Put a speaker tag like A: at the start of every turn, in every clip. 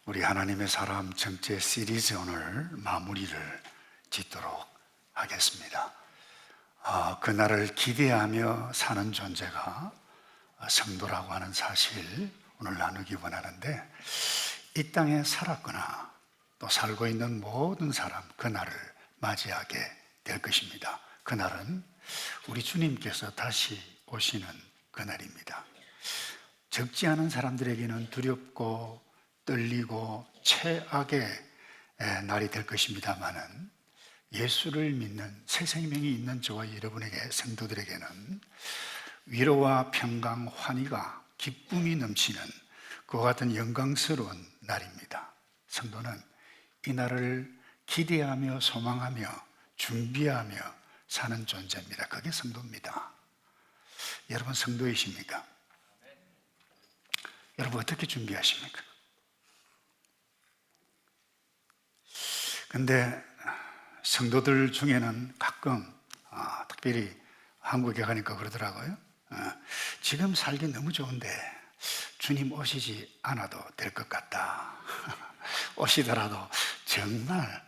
A: 우리 하나님의 사람 전체 시리즈 오늘 마무리를 짓도록 하겠습니다. 그날을 기대하며 사는 존재가 성도라고 하는 사실 오늘 나누기 원하는데, 이 땅에 살았거나 또 살고 있는 모든 사람 그날을 맞이하게 될 것입니다. 그날은 우리 주님께서 다시 오시는 그날입니다. 적지 않은 사람들에게는 두렵고 떨리고 최악의 날이 될 것입니다만은, 예수를 믿는 새 생명이 있는 저와 여러분에게, 성도들에게는 위로와 평강, 환희가, 기쁨이 넘치는 그와 같은 영광스러운 날입니다. 성도는 이 날을 기대하며 소망하며 준비하며 사는 존재입니다. 그게 성도입니다. 여러분 성도이십니까? 여러분 어떻게 준비하십니까? 근데 성도들 중에는 가끔 특별히 한국에 가니까 그러더라고요. 지금 살기 너무 좋은데 주님 오시지 않아도 될 것 같다. 오시더라도 정말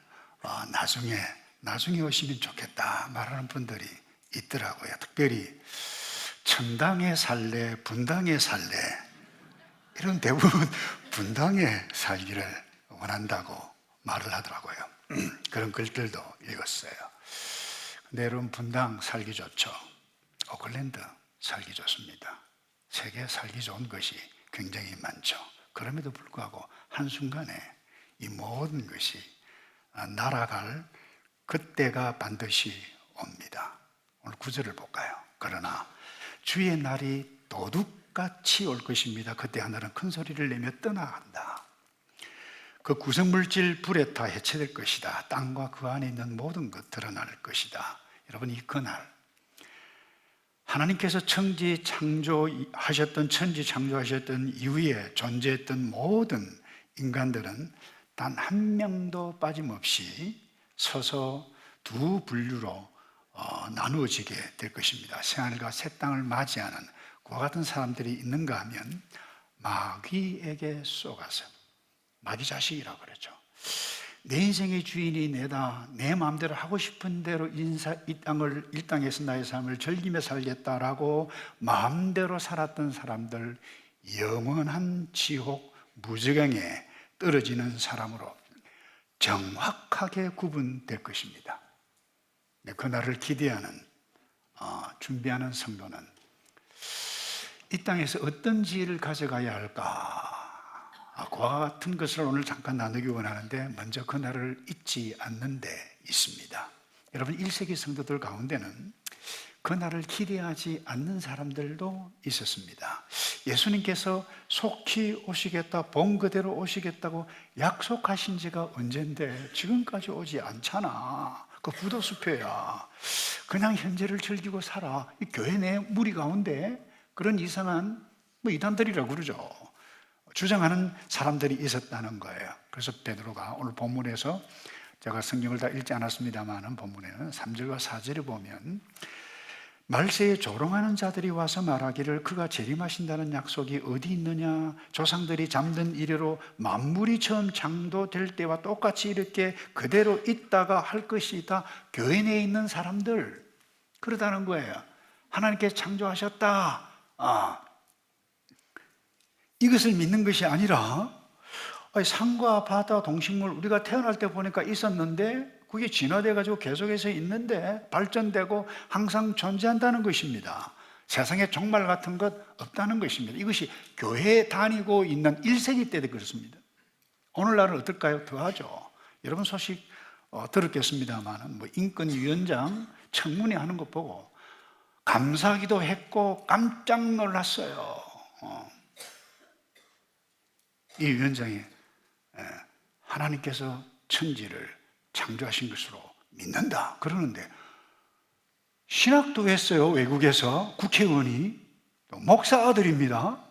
A: 나중에 오시면 좋겠다 말하는 분들이 있더라고요. 특별히 천당에 살래, 분당에 살래, 이런 대부분 분당에 살기를 원한다고 말을 하더라고요. 그런 글들도 읽었어요. 근데 여러분, 분당 살기 좋죠. 오클랜드 살기 좋습니다. 세계에 살기 좋은 것이 굉장히 많죠. 그럼에도 불구하고 한순간에 이 모든 것이 날아갈 그때가 반드시 옵니다. 오늘 9절을 볼까요? 그러나 주의 날이 도둑같이 올 것입니다. 그때 하늘은 큰 소리를 내며 떠나간다. 그 구성물질 불에 타 해체될 것이다. 땅과 그 안에 있는 모든 것 드러날 것이다. 여러분, 이 그날 하나님께서 천지 창조하셨던 이후에 존재했던 모든 인간들은 단 한 명도 빠짐없이 서서 두 분류로 나누어지게 될 것입니다. 새하늘과 새 땅을 맞이하는 그와 같은 사람들이 있는가 하면, 마귀에게 쏘가서, 마귀 자식이라고 그러죠. 내 인생의 주인이 내다, 내 마음대로 하고 싶은 대로 이 땅에서 나의 삶을 즐기며 살겠다라고 마음대로 살았던 사람들, 영원한 지옥 무저강에 떨어지는 사람으로 정확하게 구분될 것입니다. 그날을 기대하는, 준비하는 성도는 이 땅에서 어떤 지혜를 가져가야 할까? 그와 같은 것을 오늘 잠깐 나누기 원하는데, 먼저 그날을 잊지 않는 데 있습니다. 여러분, 1세기 성도들 가운데는 그날을 기대하지 않는 사람들도 있었습니다. 예수님께서 속히 오시겠다, 본 그대로 오시겠다고 약속하신 지가 언젠데 지금까지 오지 않잖아. 그 부도수표야. 그냥 현재를 즐기고 살아. 이 교회 내 무리 가운데 그런 이상한 이단들이라고 그러죠. 주장하는 사람들이 있었다는 거예요. 그래서 베드로가 오늘 본문에서, 제가 성경을 다 읽지 않았습니다만 본문에는 3절과 4절에 보면, 말세에 조롱하는 자들이 와서 말하기를 그가 재림하신다는 약속이 어디 있느냐? 조상들이 잠든 이래로 만물이 처음 창조될 때와 똑같이 이렇게 그대로 있다가 할 것이다. 교회 내에 있는 사람들 그러다는 거예요. 하나님께서 창조하셨다. 이것을 믿는 것이 아니라, 산과 바다, 동식물 우리가 태어날 때 보니까 있었는데 그게 진화돼가지고 계속해서 있는데 발전되고 항상 존재한다는 것입니다. 세상에 종말 같은 것 없다는 것입니다. 이것이 교회에 다니고 있는 1세기 때도 그렇습니다. 오늘날은 어떨까요? 더하죠. 여러분 소식 들었겠습니다만, 인권위원장 청문회 하는 것 보고 감사하기도 했고 깜짝 놀랐어요. 이 위원장이 하나님께서 천지를 창조하신 것으로 믿는다 그러는데, 신학도 했어요. 외국에서 국회의원이, 목사 아들입니다.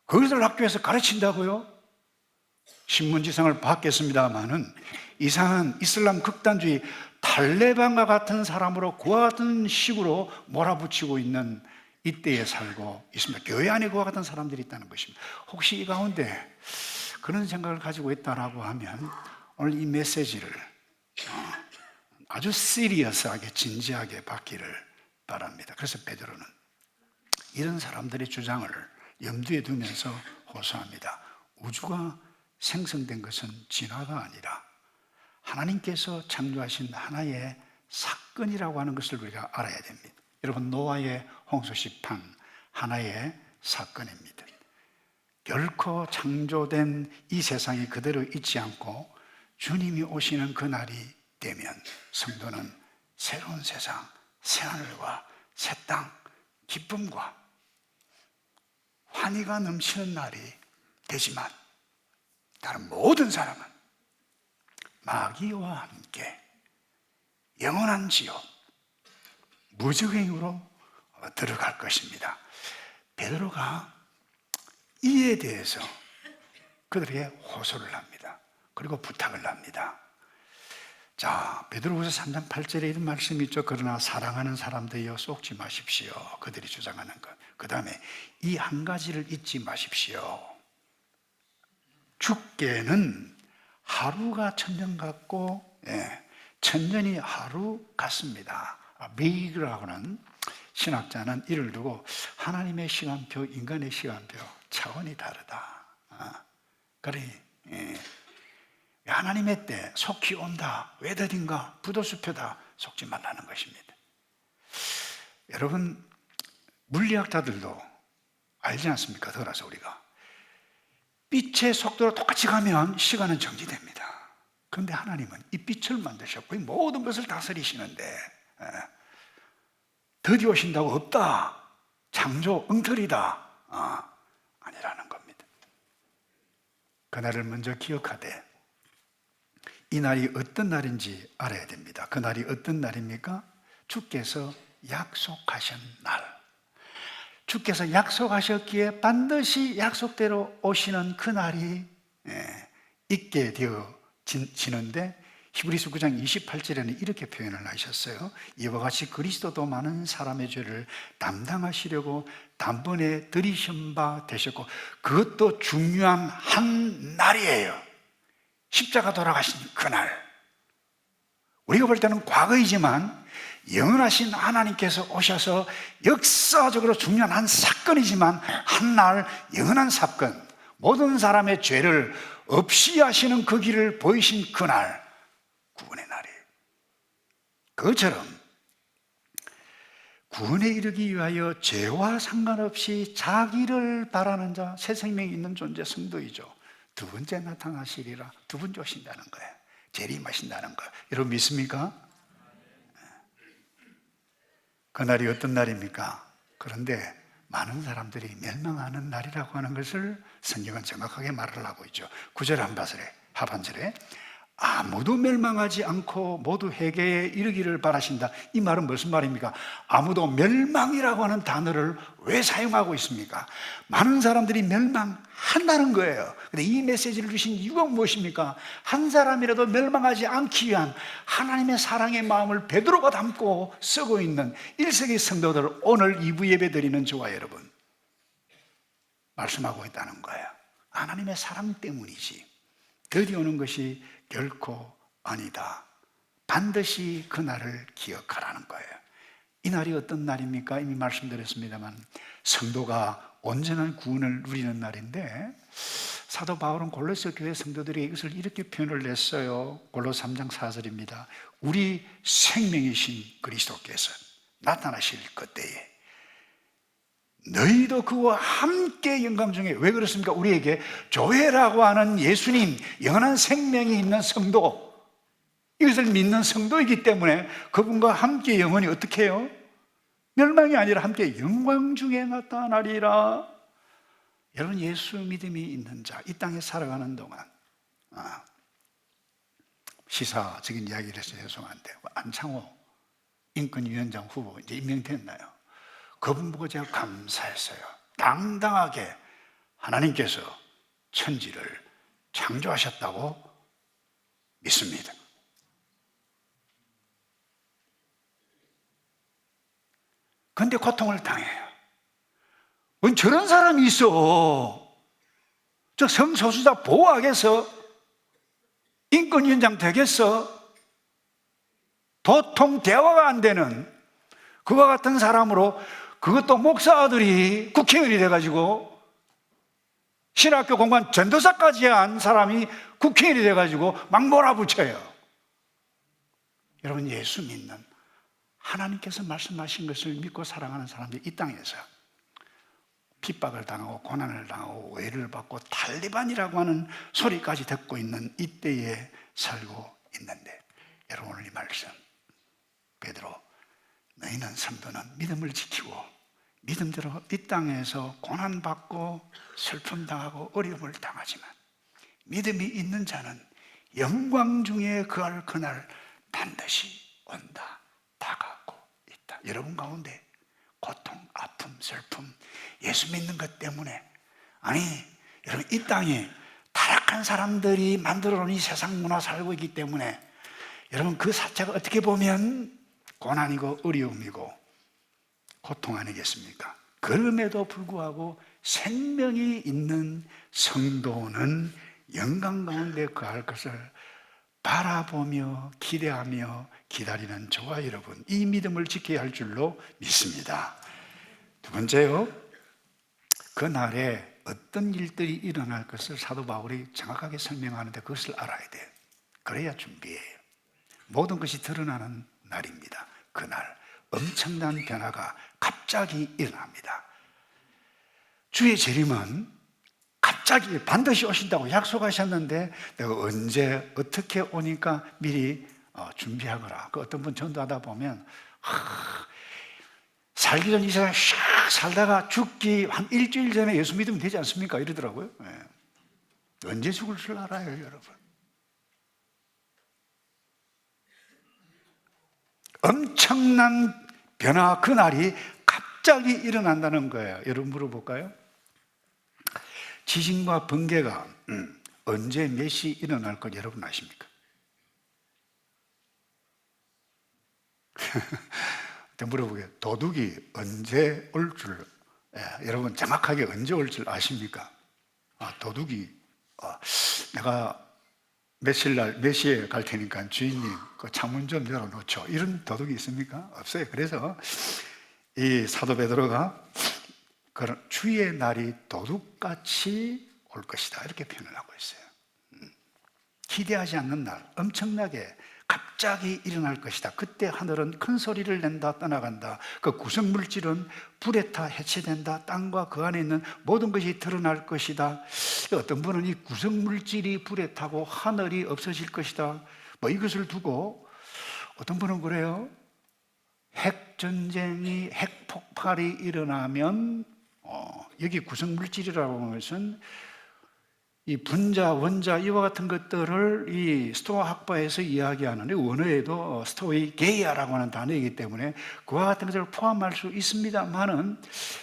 A: 거기들 학교에서 가르친다고요? 신문지상을 받겠습니다마는 이상한 이슬람 극단주의 탈레반과 같은 사람으로 그와 같은 식으로 몰아붙이고 있는 이때에 살고 있습니다. 교회 안에 그와 같은 사람들이 있다는 것입니다. 혹시 이 가운데 그런 생각을 가지고 있다라고 하면 오늘 이 메시지를 아주 시리어스하게 진지하게 받기를 바랍니다. 그래서 베드로는 이런 사람들의 주장을 염두에 두면서 호소합니다. 우주가 생성된 것은 진화가 아니라 하나님께서 창조하신 하나의 사건이라고 하는 것을 우리가 알아야 됩니다. 여러분, 노아의 홍수 심판 하나의 사건입니다. 결코 창조된 이 세상이 그대로 있지 않고 주님이 오시는 그날이 되면 성도는 새로운 세상, 새하늘과 새 땅, 기쁨과 환희가 넘치는 날이 되지만 다른 모든 사람은 마귀와 함께 영원한 지옥, 무적행으로 들어갈 것입니다. 베드로가 이에 대해서 그들에게 호소를 합니다. 그리고 부탁을 합니다. 자, 베드로후서 3장 8절에 이런 말씀이 있죠. 그러나 사랑하는 사람들이여 속지 마십시오. 그들이 주장하는 것. 그 다음에 이 한 가지를 잊지 마십시오. 주께는 하루가 천년 같고 천년이 하루 같습니다. 베이그라고는 신학자는 이를 두고 하나님의 시간표, 인간의 시간표 차원이 다르다. 그래, 하나님의 때 속히 온다, 외더딘가 부도수표다, 속지 말라는 것입니다. 여러분, 물리학자들도 알지 않습니까? 더라서 우리가 빛의 속도로 똑같이 가면 시간은 정지됩니다. 그런데 하나님은 이 빛을 만드셨고 이 모든 것을 다스리시는데 더디 오신다고 없다, 창조 엉터리다, 아니라는 겁니다. 그날을 먼저 기억하되 이 날이 어떤 날인지 알아야 됩니다. 그 날이 어떤 날입니까? 주께서 약속하신 날. 주께서 약속하셨기에 반드시 약속대로 오시는 그 날이 있게 되어지는데 히브리서 9장 28절에는 이렇게 표현을 하셨어요. 이와 같이 그리스도도 많은 사람의 죄를 담당하시려고 단번에 들이신 바 되셨고 그것도 중요한 한 날이에요. 십자가 돌아가신 그날. 우리가 볼 때는 과거이지만 영원하신 하나님께서 오셔서 역사적으로 중요한 한 사건이지만 한날 영원한 사건, 모든 사람의 죄를 없이 하시는 그 길을 보이신 그날, 구원의 날이에요. 그것처럼 구원에 이르기 위하여 죄와 상관없이 자기를 바라는 자, 새 생명이 있는 존재 성도이죠. 두 번째 나타나시리라. 두 번째 오신다는 거예요. 재림하신다는 거예요. 여러분 믿습니까? 그날이 어떤 날입니까? 그런데 많은 사람들이 멸망하는 날이라고 하는 것을 성경은 정확하게 말을 하고 있죠. 9절 하반절에 아무도 멸망하지 않고 모두 회개에 이르기를 바라신다. 이 말은 무슨 말입니까? 아무도 멸망이라고 하는 단어를 왜 사용하고 있습니까? 많은 사람들이 멸망한다는 거예요. 근데 이 메시지를 주신 이유가 무엇입니까? 한 사람이라도 멸망하지 않기 위한 하나님의 사랑의 마음을 베드로가 담고 쓰고 있는 1세기 성도들, 오늘 2부 예배 드리는 저와 여러분 말씀하고 있다는 거예요. 하나님의 사랑 때문이지 드디 오는 것이 결코 아니다. 반드시 그 날을 기억하라는 거예요. 이 날이 어떤 날입니까? 이미 말씀드렸습니다만 성도가 온전한 구원을 누리는 날인데 사도 바울은 골로새 교회 성도들에게 이것을 이렇게 표현을 했어요. 골로새 3장 4절입니다. 우리 생명이신 그리스도께서 나타나실 그때에 너희도 그와 함께 영광 중에, 왜 그렇습니까? 우리에게 조회라고 하는 예수님, 영원한 생명이 있는 성도, 이것을 믿는 성도이기 때문에 그분과 함께 영원히 어떻게 해요? 멸망이 아니라 함께 영광 중에 나타나리라. 여러분, 예수 믿음이 있는 자, 이 땅에 살아가는 동안 시사적인 이야기를 해서 죄송한데 안창호 인권위원장 후보 이제 임명됐나요? 그분 보고 제가 감사했어요. 당당하게 하나님께서 천지를 창조하셨다고 믿습니다. 그런데 고통을 당해요. 뭔 저런 사람이 있어. 저 성소수자 보호하겠어? 인권위원장 되겠어? 도통 대화가 안 되는 그와 같은 사람으로, 그것도 목사 아들이 국회의원이 돼가지고 신학교 공무원 전도사까지 한 사람이 국회의원이 돼가지고 막 몰아붙여요. 여러분, 예수 믿는, 하나님께서 말씀하신 것을 믿고 살아가는 사람들이 이 땅에서 핍박을 당하고 고난을 당하고 오해를 받고 탈리반이라고 하는 소리까지 듣고 있는 이때에 살고 있는데, 여러분, 오늘 이 말씀, 베드로, 너희는 성도는 믿음을 지키고 믿음대로 이 땅에서 고난받고 슬픔당하고 어려움을 당하지만 믿음이 있는 자는 영광 중에 거할 그날 반드시 온다, 다가오고 있다. 여러분 가운데 고통, 아픔, 슬픔, 예수 믿는 것 때문에, 아니 여러분, 이 땅에 타락한 사람들이 만들어 놓은 이 세상 문화 살고 있기 때문에 여러분, 그 자체가 어떻게 보면 고난이고 어려움이고 고통 아니겠습니까? 그럼에도 불구하고 생명이 있는 성도는 영광 가운데 거할 것을 바라보며 기대하며 기다리는 저와 여러분, 이 믿음을 지켜야 할 줄로 믿습니다. 두 번째요, 그날에 어떤 일들이 일어날 것을 사도 바울이 정확하게 설명하는데 그것을 알아야 돼요. 그래야 준비해요. 모든 것이 드러나는 날입니다. 그날 엄청난 변화가 갑자기 일어납니다. 주의 재림은 갑자기 반드시 오신다고 약속하셨는데 내가 언제 어떻게 오니까 미리 준비하거라. 그 어떤 분 전도하다 보면 살기 전 이 세상에 샥 살다가 죽기 한 일주일 전에 예수 믿으면 되지 않습니까? 이러더라고요. 네. 언제 죽을 줄 알아요, 여러분? 엄청난 변화, 그날이 갑자기 일어난다는 거예요. 여러분, 물어볼까요? 지진과 번개가 언제 몇 시 일어날 것 여러분 아십니까? 물어보게요. 도둑이 언제 올 줄, 여러분 정확하게 언제 올 줄 아십니까? 도둑이 내가 며칠 날 몇 시에 갈 테니까 주인님 그 창문 좀 열어놓죠. 이런 도둑이 있습니까? 없어요. 그래서 이 사도 베드로가 그런 주의 날이 도둑같이 올 것이다, 이렇게 표현을 하고 있어요. 기대하지 않는 날, 엄청나게 갑자기 일어날 것이다. 그때 하늘은 큰 소리를 낸다, 떠나간다. 그 구성물질은 불에 타 해체된다. 땅과 그 안에 있는 모든 것이 드러날 것이다. 어떤 분은 이 구성물질이 불에 타고 하늘이 없어질 것이다, 뭐 이것을 두고 어떤 분은 그래요. 핵전쟁이, 핵폭발이 일어나면 여기 구성물질이라고 하는 것은 이 분자, 원자, 이와 같은 것들을 이 스토아 학파에서 이야기하는, 원어에도 스토이 게이아라고 하는 단어이기 때문에 그와 같은 것을 포함할 수 있습니다만은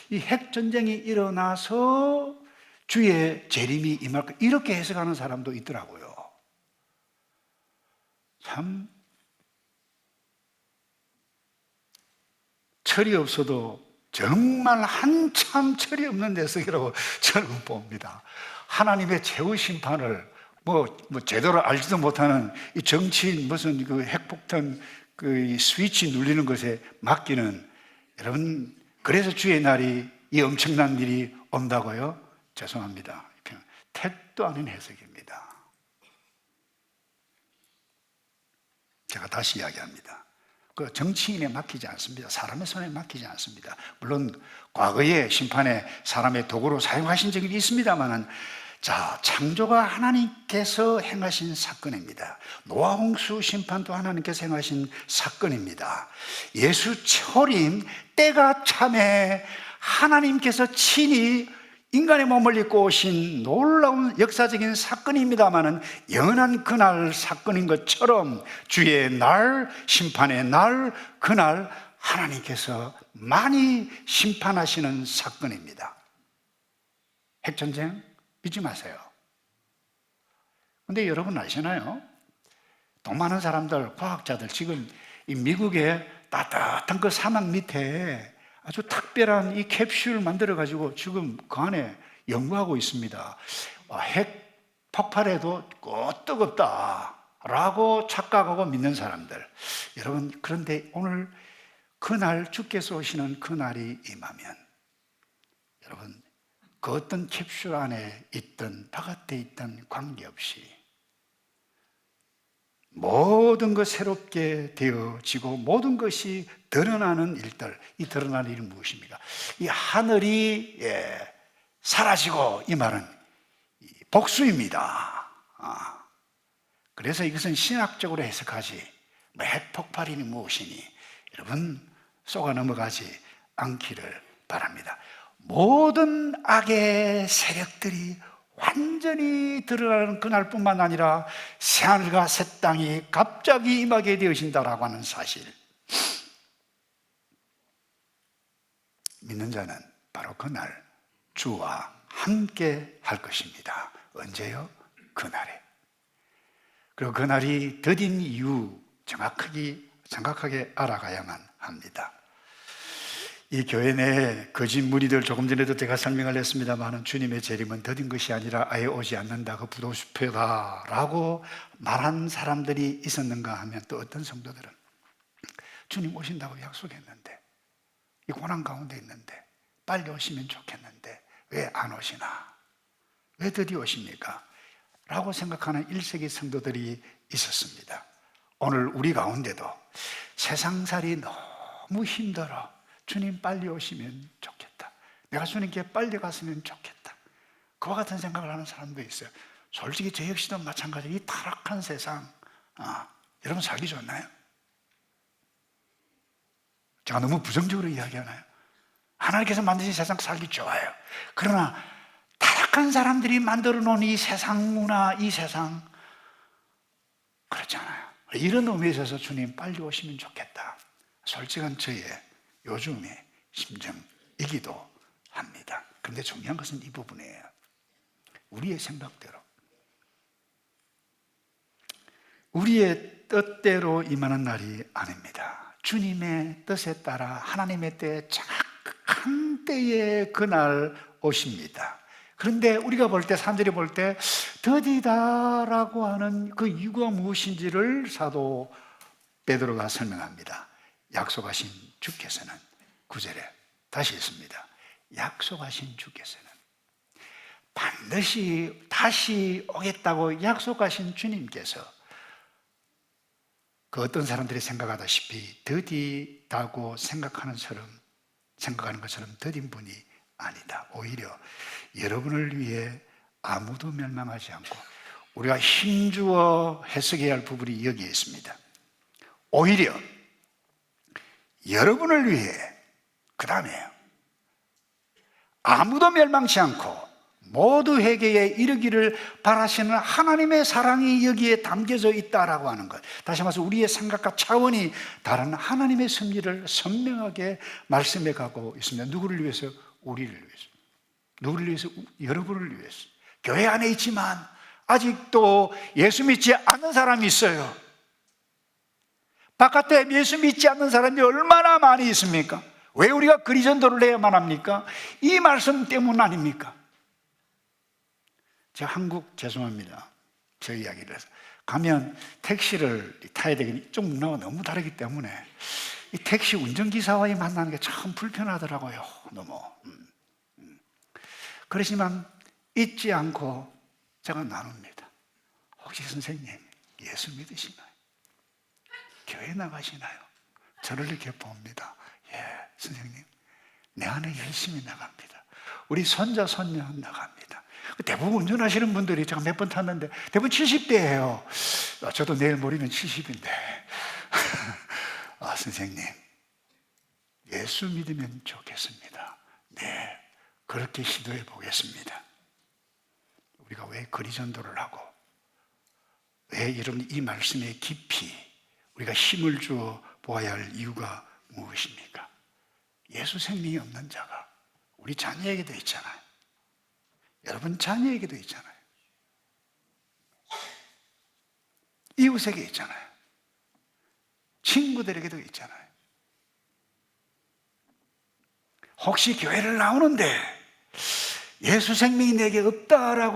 A: 이 핵전쟁이 일어나서 주의 재림이 임할 것, 이렇게 해석하는 사람도 있더라고요. 참 철이 없어도 정말 한참 철이 없는 녀석이라고 저는 봅니다. 하나님의 최후 심판을 제대로 알지도 못하는 이 정치인 무슨 그 핵폭탄 그 스위치 눌리는 것에 맡기는, 여러분, 그래서 주의 날이, 이 엄청난 일이 온다고요? 죄송합니다. 택도 아닌 해석입니다. 제가 다시 이야기합니다. 그 정치인에 맡기지 않습니다. 사람의 손에 맡기지 않습니다. 물론 과거의 심판에 사람의 도구로 사용하신 적이 있습니다만은, 자, 창조가 하나님께서 행하신 사건입니다. 노아 홍수 심판도 하나님께서 행하신 사건입니다. 예수 초림, 때가 참에 하나님께서 친히 인간의 몸을 입고 오신 놀라운 역사적인 사건입니다만은, 영원한 그날 사건인 것처럼 주의 날, 심판의 날, 그날 하나님께서 많이 심판하시는 사건입니다. 핵전쟁 믿지 마세요. 근데 여러분 아시나요? 돈 많은 사람들, 과학자들, 지금 이 미국의 따뜻한 그 사막 밑에 아주 특별한 이 캡슐 만들어 가지고 지금 그 안에 연구하고 있습니다. 핵 폭발해도 끄떡없다라고 착각하고 믿는 사람들, 여러분, 그런데 오늘 그날 주께서 오시는 그날이 임하면 여러분, 그 어떤 캡슐 안에 있든 바깥에 있든 관계없이 모든 것 새롭게 되어지고 모든 것이 드러나는 일들, 이 드러나는 일은 무엇입니까? 이 하늘이 사라지고 이 말은 복수입니다. 그래서 이것은 신학적으로 해석하지 핵폭발이니 무엇이니 여러분 속아 넘어가지 않기를 바랍니다. 모든 악의 세력들이 완전히 드러나는 그날뿐만 아니라 새하늘과 새 땅이 갑자기 임하게 되어진다라고 하는 사실, 믿는 자는 바로 그날 주와 함께 할 것입니다. 언제요? 그날에. 그리고 그날이 더딘 이유 정확하게 알아가야만 합니다. 이 교회 내 거짓 무리들, 조금 전에도 제가 설명을 했습니다만 주님의 재림은 더딘 것이 아니라 아예 오지 않는다, 그 부도수표다 라고 말한 사람들이 있었는가 하면, 또 어떤 성도들은 주님 오신다고 약속했는데, 이 고난 가운데 있는데 빨리 오시면 좋겠는데 왜 안 오시나, 왜 드디어 오십니까? 라고 생각하는 1세기 성도들이 있었습니다. 오늘 우리 가운데도 세상살이 너무 힘들어, 주님 빨리 오시면 좋겠다, 내가 주님께 빨리 갔으면 좋겠다, 그와 같은 생각을 하는 사람도 있어요. 솔직히 저 역시도 마찬가지로 이 타락한 세상, 여러분 살기 좋나요? 제가 너무 부정적으로 이야기하나요? 하나님께서 만드신 세상 살기 좋아요. 그러나 타락한 사람들이 만들어 놓은 이 세상 문화, 이 세상 그렇지 않아요. 이런 의미에 있어서 주님 빨리 오시면 좋겠다, 솔직한 저의 요즘의 심정이기도 합니다. 그런데 중요한 것은 이 부분이에요. 우리의 생각대로, 우리의 뜻대로 임하는 날이 아닙니다. 주님의 뜻에 따라 하나님의 때에 정확한 때에 그날 오십니다. 그런데 우리가 볼 때, 사람들이 볼 때 더디다라고 하는 그 이유가 무엇인지를 사도 베드로가 설명합니다. 약속하신 주께서는, 9절에 다시 있습니다. 약속하신 주께서는, 반드시 다시 오겠다고 약속하신 주님께서 그 어떤 사람들이 생각하다시피 더디다고 생각하는 것처럼 더딘 분이 아니다. 오히려 여러분을 위해 아무도 멸망하지 않고, 우리가 힘주어 해석해야 할 부분이 여기에 있습니다. 오히려 여러분을 위해, 그 다음에요, 아무도 멸망치 않고 모두 회개에 이르기를 바라시는 하나님의 사랑이 여기에 담겨져 있다라고 하는 것, 다시 말해서 우리의 생각과 차원이 다른 하나님의 섭리를 선명하게 말씀해 가고 있습니다. 누구를 위해서? 우리를 위해서. 누구를 위해서? 여러분을 위해서. 교회 안에 있지만 아직도 예수 믿지 않는 사람이 있어요. 바깥에 예수 믿지 않는 사람이 얼마나 많이 있습니까? 왜 우리가 그리전도를 해야만 합니까? 이 말씀 때문 아닙니까? 제가 한국, 죄송합니다, 저 이야기를 해서 가면 택시를 타야 되겠니, 이쪽 문화가 너무 다르기 때문에 이 택시 운전기사와의 만나는 게 참 불편하더라고요. 너무 그렇지만 잊지 않고 제가 나눕니다. 혹시 선생님 예수 믿으시나요? 교회 나가시나요? 저를 이렇게 봅니다. 예, 선생님 내 안에 열심히 나갑니다. 우리 손자 손녀 나갑니다. 대부분 운전하시는 분들이, 제가 몇 번 탔는데 대부분 70대예요. 저도 내일 모레면 70인데 선생님 예수 믿으면 좋겠습니다. 네, 그렇게 시도해 보겠습니다. 우리가 왜 그리전도를 하고, 왜 여러분 이 말씀에 깊이 우리가 힘을 주어 보아야 할 이유가 무엇입니까? 예수 생명이 없는 자가 우리 자녀에게도 있잖아요. 여러분 자녀에게도 있잖아요. 이웃에게 있잖아요. 친구들에게도 있잖아요. 혹시 교회를 나오는데 예수 생명이 내게 없다라고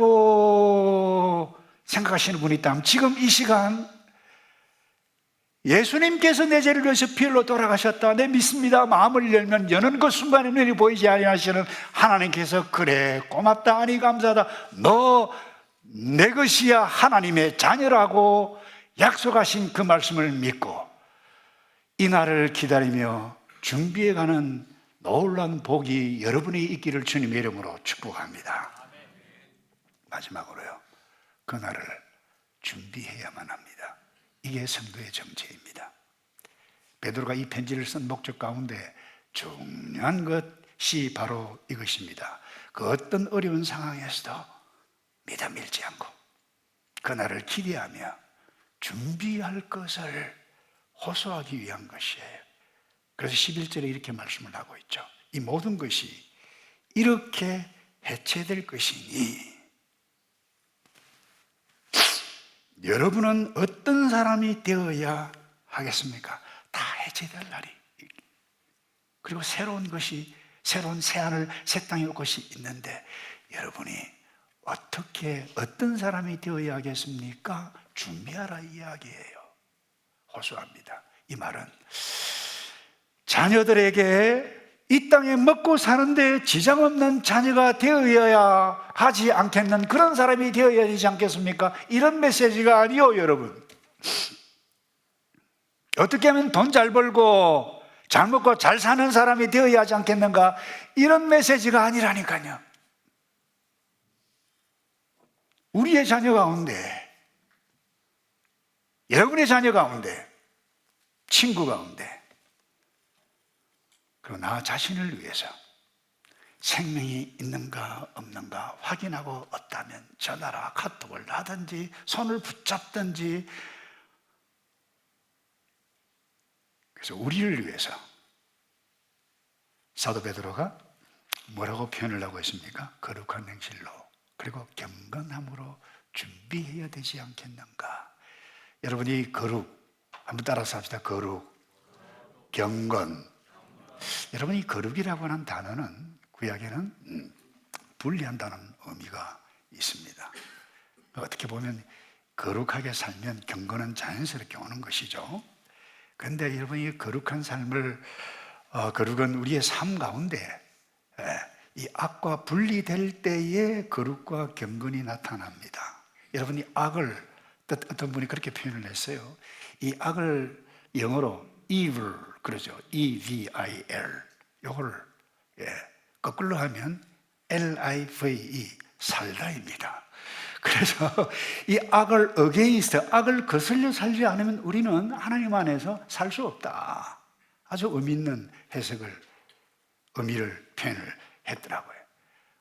A: 생각하시는 분이 있다면 지금 이 시간 예수님께서 내 죄를 위해서 피 흘려 돌아가셨다, 내 믿습니다 마음을 열면 여는 그 순간에 눈이 보이지 아니하시는 하나님께서 그래 고맙다, 아니 감사하다, 너 내 것이야 하나님의 자녀라고 약속하신 그 말씀을 믿고 이 날을 기다리며 준비해가는 놀라운 복이 여러분이 있기를 주님의 이름으로 축복합니다. 마지막으로요, 그 날을 준비해야만 합니다. 이게 성도의 정체입니다. 베드로가 이 편지를 쓴 목적 가운데 중요한 것이 바로 이것입니다. 그 어떤 어려운 상황에서도 믿음 잃지 않고 그날을 기대하며 준비할 것을 호소하기 위한 것이에요. 그래서 11절에 이렇게 말씀을 하고 있죠. 이 모든 것이 이렇게 해체될 것이니 여러분은 어떤 사람이 되어야 하겠습니까? 다 해체될 날이, 그리고 새로운 것이, 새로운 새하늘 새 땅에 올 것이 있는데 여러분이 어떻게 어떤 사람이 되어야 하겠습니까? 준비하라 이야기예요. 호소합니다. 이 말은 자녀들에게 이 땅에 먹고 사는데 지장 없는 자녀가 되어야 하지 않겠는 그런 사람이 되어야 되지 않겠습니까? 이런 메시지가 아니요, 여러분. 어떻게 하면 돈 잘 벌고 잘 먹고 잘 사는 사람이 되어야 하지 않겠는가? 이런 메시지가 아니라니까요. 우리의 자녀 가운데, 여러분의 자녀 가운데, 친구 가운데, 그리고 나 자신을 위해서 생명이 있는가 없는가 확인하고 없다면 전화라 카톡을 하든지 손을 붙잡든지, 그래서 우리를 위해서 사도 베드로가 뭐라고 표현을 하고 있습니까? 거룩한 행실로 그리고 경건함으로 준비해야 되지 않겠는가? 여러분이 거룩, 한번 따라서 합시다. 거룩, 경건. 여러분이 거룩이라고 하는 단어는 구약에는 분리한다는 의미가 있습니다. 어떻게 보면 거룩하게 살면 경건은 자연스럽게 오는 것이죠. 그런데 여러분이 거룩한 삶을, 거룩은 우리의 삶 가운데 이 악과 분리될 때에 거룩과 경건이 나타납니다. 여러분이 악을, 어떤 분이 그렇게 표현을 했어요. 이 악을 영어로 evil 그러죠. E-V-I-L. 요걸 거꾸로 하면 L-I-V-E, 살다입니다. 그래서 이 악을 against, 악을 거슬려 살지 않으면 우리는 하나님 안에서 살 수 없다. 아주 의미 있는 해석을, 의미를 표현을 했더라고요.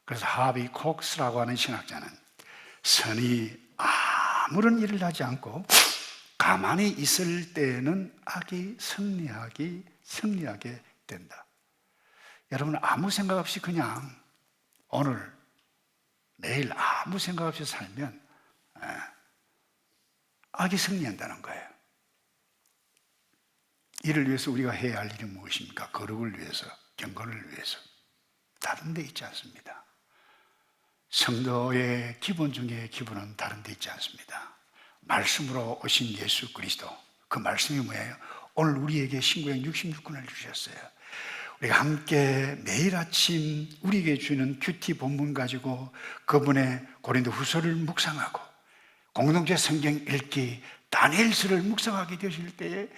A: 그래서 하비 콕스라고 하는 신학자는 선이 아무런 일을 하지 않고 가만히 있을 때에는 악이 승리하게 된다. 여러분, 아무 생각 없이 그냥 오늘, 내일 아무 생각 없이 살면 악이 승리한다는 거예요. 이를 위해서 우리가 해야 할 일이 무엇입니까? 거룩을 위해서, 경건을 위해서. 다른 데 있지 않습니다. 성도의 기본 중에 기본은 다른 데 있지 않습니다. 말씀으로 오신 예수 그리스도, 그 말씀이 뭐예요? 오늘 우리에게 신구약 66권을 주셨어요. 우리가 함께 매일 아침 우리에게 주는 큐티 본문 가지고 그분의 고린도 후서를 묵상하고 공동체 성경 읽기, 다니엘서를 묵상하게 되실 때에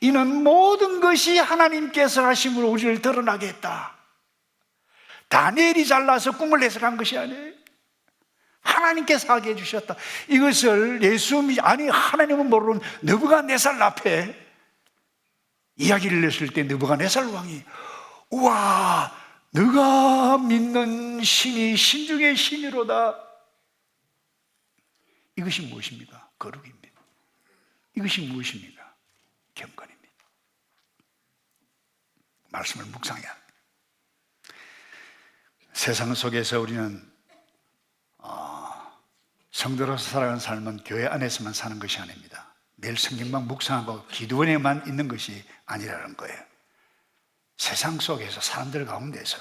A: 이는 모든 것이 하나님께서 하심으로 우리를 드러나게 했다. 다니엘이 잘나서 꿈을 해석한 것이 아니에요. 하나님께서 하게 해주셨다. 이것을 아니 하나님은 모르는 느부갓네살 앞에 이야기를 했을 때 느부갓네살 왕이 우와, 너가 믿는 신이 신중의 신이로다. 이것이 무엇입니까? 거룩입니다. 이것이 무엇입니까? 경건입니다. 말씀을 묵상해야 합니다. 세상 속에서 우리는 성도로서 살아가는 삶은 교회 안에서만 사는 것이 아닙니다. 매일 성경만 묵상하고 기도원에만 있는 것이 아니라는 거예요. 세상 속에서, 사람들 가운데서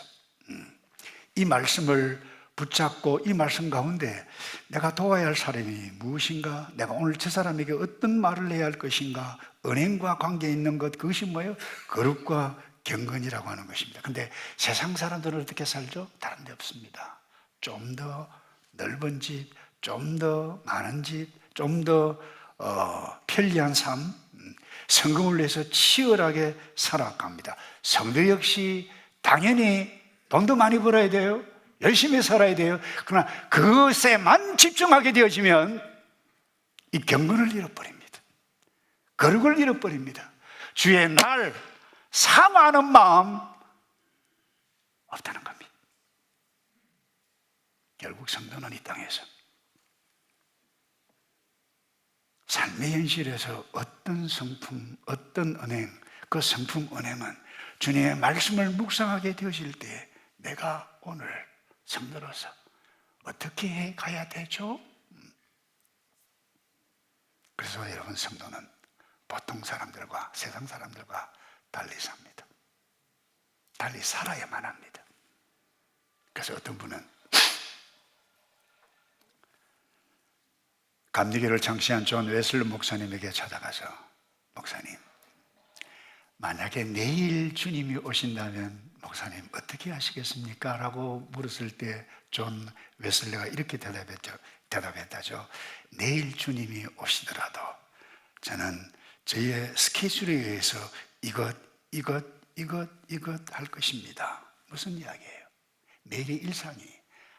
A: 이 말씀을 붙잡고 이 말씀 가운데 내가 도와야 할 사람이 무엇인가? 내가 오늘 저 사람에게 어떤 말을 해야 할 것인가? 은행과 관계 있는 것, 그것이 뭐예요? 거룩과 경건이라고 하는 것입니다. 근데 세상 사람들은 어떻게 살죠? 다른 데 없습니다. 좀 더 넓은 집, 좀 더 많은 집, 좀 더 편리한 삶, 성공을 위해서 치열하게 살아갑니다. 성도 역시 당연히 돈도 많이 벌어야 돼요. 열심히 살아야 돼요. 그러나 그것에만 집중하게 되어지면 이 경건을 잃어버립니다. 거룩을 잃어버립니다. 주의 날 사모하는 마음 없다는 겁니다. 결국 성도는 이 땅에서 삶의 현실에서 어떤 성품, 어떤 은행, 그 성품 은행은 주님의 말씀을 묵상하게 되어질 때 내가 오늘 성도로서 어떻게 해 가야 되죠? 그래서 여러분, 성도는 보통 사람들과 세상 사람들과 달리 삽니다. 달리 살아야만 합니다. 그래서 어떤 분은 감리교를 창시한 존 웨슬리 목사님에게 찾아가서, 목사님, 만약에 내일 주님이 오신다면 목사님 어떻게 하시겠습니까? 라고 물었을 때 존 웨슬리가 이렇게 대답했다죠. 내일 주님이 오시더라도 저는 저의 스케줄에 의해서 이것 할 것입니다. 무슨 이야기예요? 내일의 일상이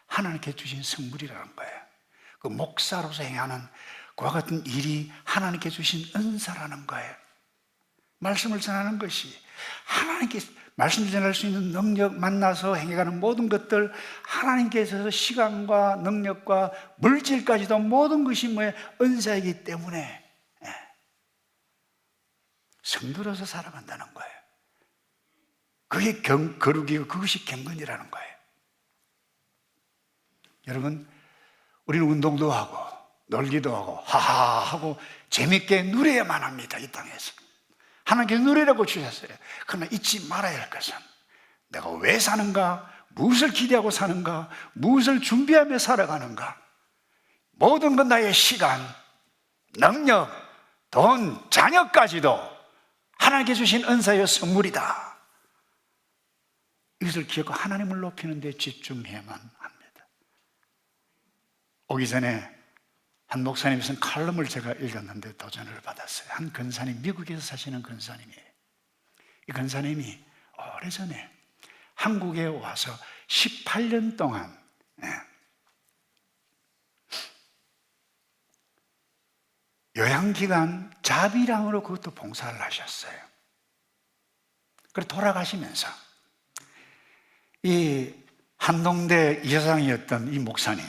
A: 하나님께 주신 선물이라는 거예요. 그 목사로서 행하는 그와 같은 일이 하나님께 주신 은사라는 거예요. 말씀을 전하는 것이, 하나님께 말씀을 전할 수 있는 능력, 만나서 행해가는 모든 것들, 하나님께서 시간과 능력과 물질까지도 모든 것이 뭐예요? 은사이기 때문에 성도로서 살아간다는 거예요. 그게 거룩이고 그것이 경건이라는 거예요. 여러분, 우리는 운동도 하고 놀기도 하고 하하하고 재밌게 누려야만 합니다. 이 땅에서 하나님께서 누리라고 주셨어요. 그러나 잊지 말아야 할 것은 내가 왜 사는가, 무엇을 기대하고 사는가, 무엇을 준비하며 살아가는가. 모든 건 나의 시간, 능력, 돈, 자녀까지도 하나님께 주신 은사여 선물이다. 이것을 기억하고 하나님을 높이는 데 집중해야만 합니다. 오기 전에 한 목사님이 쓴 칼럼을 제가 읽었는데 도전을 받았어요. 한 근사님, 미국에서 사시는 근사님이에요. 이 근사님이 오래전에 한국에 와서 18년 동안 요양기관 자비랑으로 그것도 봉사를 하셨어요. 그리고 돌아가시면서 이 한동대 이사장이었던 이 목사님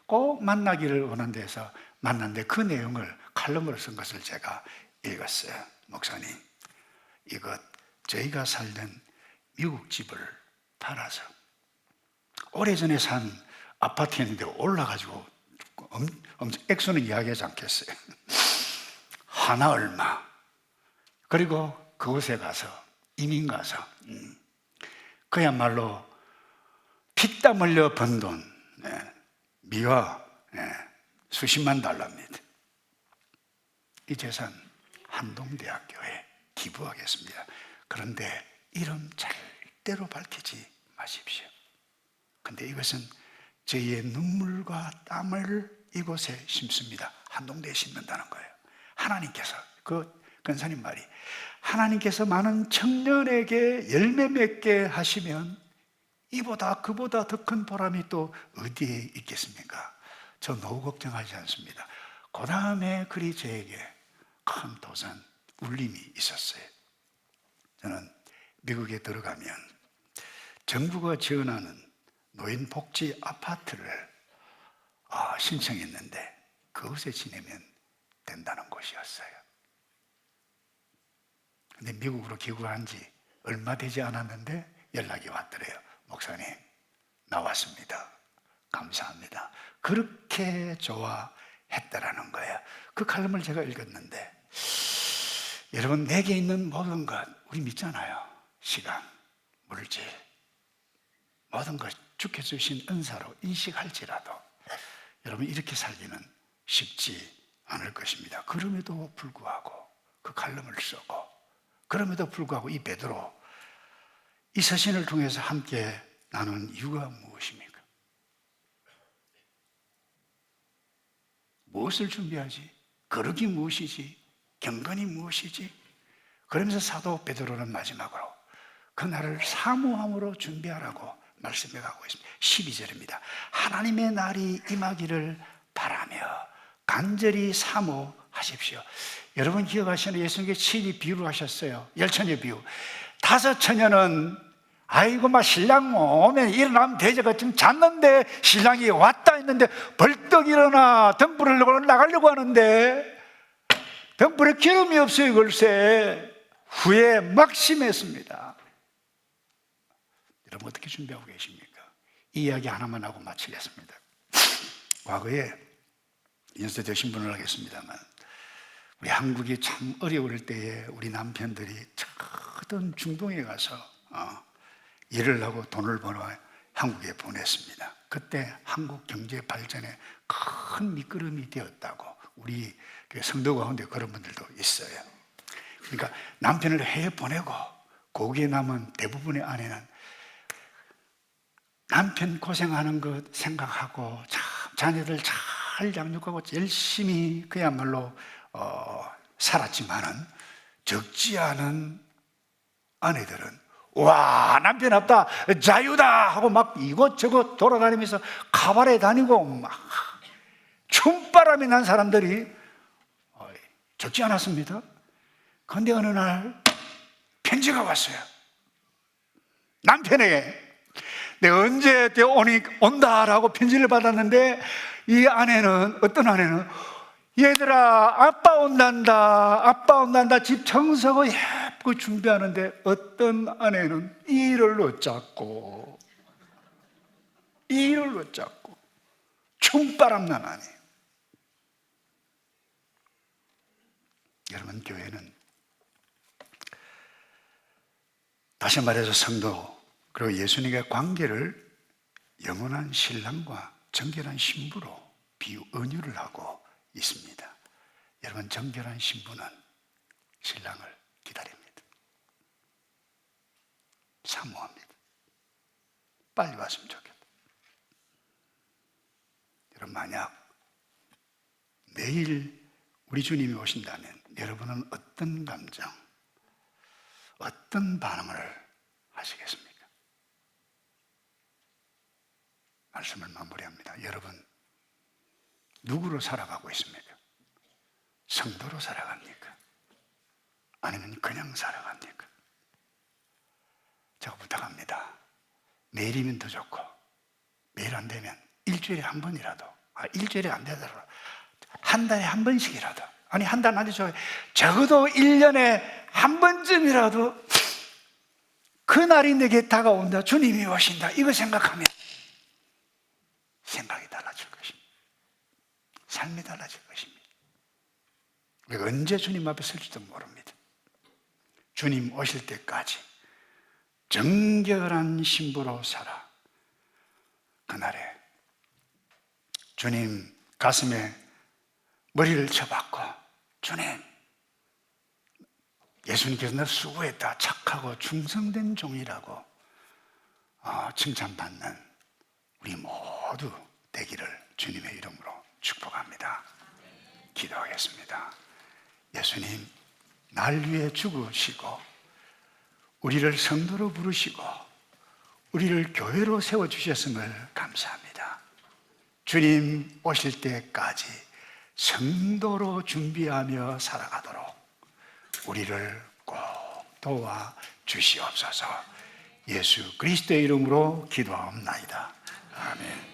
A: 꼭 만나기를 원한 데서 만났는데 그 내용을 칼럼으로 쓴 것을 제가 읽었어요. 목사님, 이것 저희가 살던 미국 집을 팔아서 오래전에 산 아파트였는데 올라가지고 엄청 액수는 이야기하지 않겠어요. 하나 얼마. 그리고 그곳에 가서 이민 가서 그야말로 피땀 흘려 번 돈, 미화 수십만 달러입니다. 이 재산 한동대학교에 기부하겠습니다. 그런데 이름 절대로 밝히지 마십시오. 근데 이것은 저희의 눈물과 땀을 이곳에 심습니다. 한동대에 심는다는 거예요. 하나님께서, 그 근사님 말이, 하나님께서 많은 청년에게 열매 맺게 하시면 이보다 그보다 더 큰 보람이 또 어디에 있겠습니까? 저 노후 걱정하지 않습니다. 그 다음에 그리 저에게 큰 도전, 울림이 있었어요. 저는 미국에 들어가면 정부가 지원하는 노인복지 아파트를 신청했는데 그곳에 지내면 된다는 곳이었어요. 근데 미국으로 귀국한 지 얼마 되지 않았는데 연락이 왔더래요. 목사님, 나왔습니다. 감사합니다. 그렇게 좋아했다라는 거예요. 그 칼럼을 제가 읽었는데, 여러분, 내게 있는 모든 것, 우리 믿잖아요. 시간, 물질, 모든 것 주께서 주신 은사로 인식할지라도 여러분 이렇게 살기는 쉽지 않을 것입니다. 그럼에도 불구하고 그 칼럼을 쓰고, 그럼에도 불구하고 이 베드로 이 서신을 통해서 함께 나눈 이유가 무엇입니까? 무엇을 준비하지? 거룩이 무엇이지? 경건이 무엇이지? 그러면서 사도 베드로는 마지막으로 그날을 사모함으로 준비하라고 말씀해 가고 있습니다. 12절입니다. 하나님의 날이 임하기를 바라며 간절히 사모하십시오. 여러분 기억하시는 예수님께 친히 비유를 하셨어요. 열처녀 비유. 5처녀는 아이고 막 신랑 오면 일어나면 되죠. 지금 잤는데 신랑이 왔다 했는데 벌떡 일어나 등불을 들고 나가려고 하는데 등불에 기름이 없어요. 글쎄 후에 막심했습니다. 여러분 어떻게 준비하고 계십니까? 이 이야기 하나만 하고 마치겠습니다. 과거에 연세되신 분을 하겠습니다만 우리 한국이 참 어려울 때에 우리 남편들이 저던 중동에 가서 일을 하고 돈을 벌어 한국에 보냈습니다. 그때 한국 경제 발전에 큰 미끄럼이 되었다고 우리 성도 가운데 그런 분들도 있어요. 그러니까 남편을 해외 보내고 거기에 남은 대부분의 아내는 남편 고생하는 것 생각하고 참 자녀들 잘 양육하고 열심히 그야말로 살았지만은 적지 않은 아내들은 와 남편 없다 자유다 하고 막 이곳저곳 돌아다니면서 카바레 다니고 막 춤바람이 난 사람들이 적지 않았습니다. 그런데 어느 날 편지가 왔어요. 남편에게 내가 언제 온다라고 편지를 받았는데 이 아내는 어떤 아내는 얘들아 아빠 온단다 집 청소하고 예쁘고 준비하는데 어떤 아내는 이를 어쩌고 춤바람 난 아내. 여러분 교회는 다시 말해서 성도 그리고 예수님과의 관계를 영원한 신랑과 정결한 신부로 비언유를 하고 있습니다. 여러분 정결한 신부는 신랑을 기다립니다. 사모합니다. 빨리 왔으면 좋겠다. 여러분 만약 내일 우리 주님이 오신다면 여러분은 어떤 감정, 어떤 반응을 하시겠습니까? 말씀을 마무리합니다. 여러분 누구로 살아가고 있습니까? 성도로 살아갑니까? 아니면 그냥 살아갑니까? 제가 부탁합니다. 매일이면 더 좋고 매일 안 되면 일주일에 한 번이라도 일주일에 안 되더라도 한 달에 한 번씩이라도 아니 한 달 안 되죠. 적어도 1년에 한 번쯤이라도 그날이 내게 다가온다. 주님이 오신다. 이거 생각하면 생각이 달라질 것입니다. 삶이 달라질 것입니다. 우리가 언제 주님 앞에 설지도 모릅니다. 주님 오실 때까지 정결한 신부로 살아 그날에 주님 가슴에 머리를 쳐박고 주님 예수님께서 너 수고했다 착하고 충성된 종이라고 칭찬받는 우리 모두 되기를 주님의 이름으로 축복합니다. 기도하겠습니다. 예수님 날 위해 죽으시고 우리를 성도로 부르시고 우리를 교회로 세워주셨음을 감사합니다. 주님 오실 때까지 성도로 준비하며 살아가도록 우리를 꼭 도와 주시옵소서. 예수 그리스도의 이름으로 기도하옵나이다. 아멘.